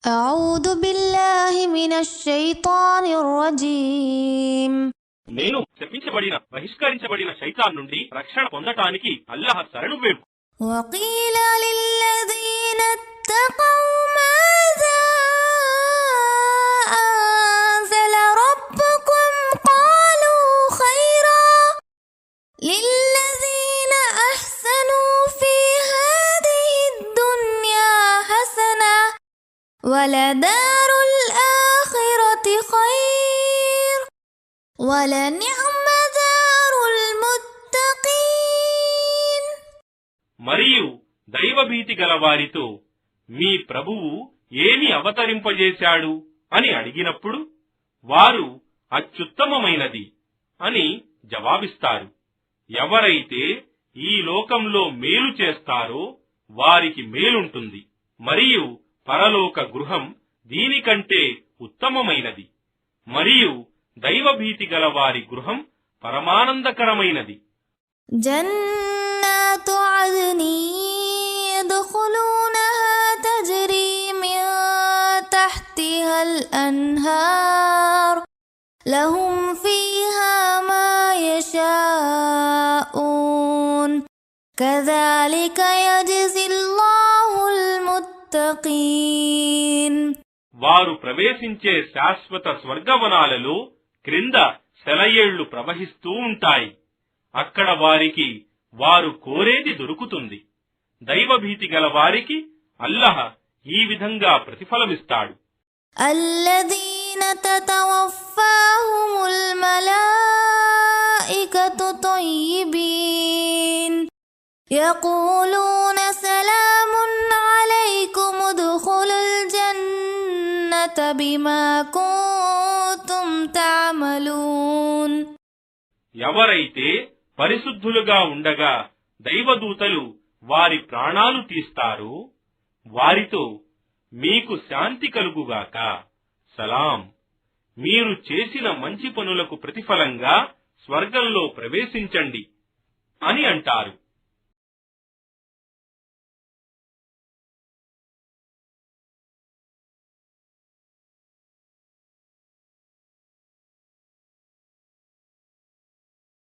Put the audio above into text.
أعوذ بالله من الشيطان الرجيم నేను శపించబడిన బహిష్కరించబడిన శైతాన్ నుండి రక్షణ పొందటానికి అల్లాహ్ శరణు వేడు. وقيل للذين اتقوا ماذا أنزل ربكم قالوا خيرا للذين أحسنوا في هذه الدنيا حسنة ولدار الآخرة خير ولنعم دار المتقين. మరియు దైవభీతి గల వారితో మీ ప్రభువు ఏమి అవతరింపజేశాడు అని అడిగినప్పుడు వారు అత్యుత్తమమైనది అని జవాబిస్తారు. ఎవరైతే ఈ లోకంలో మేలు చేస్తారో వారికి మేలుంటుంది, మరియు పరలోక గృహం దీనికంటే ఉత్తమమైనది, మరియు దైవభీతి గల వారి గృహం పరమానందకరమైనది. جنات عدن يدخلونها تجري من تحتها الأنهار لهم فيها ما يشاءون كذلك يجزي الله المتقين. వారు ప్రవేశించే శాశ్వత స్వర్గవనాలలో క్రింద సెలయేళ్లు ప్రవహిస్తూ ఉంటాయి. అక్కడ వారికి వారు కోరేది దొరుకుతుంది. దైవభీతి గల వారికి అల్లాహ్ ఈ విధంగా ప్రతిఫలమిస్తాడు. الذين تتوفاهم الملائكة طيبين يقولون سلام عليكم ادخلوا الجنة بما كنتم تعملون. ఎవరైతే పరిశుద్ధులుగా ఉండగా దైవదూతలు వారి ప్రాణాలు తీస్తారో వారితో మీకు శాంతి కలుగుగాక, సలాం, మీరు చేసిన మంచి పనులకు ప్రతిఫలంగా స్వర్గంలో ప్రవేశించండి అని అంటారు.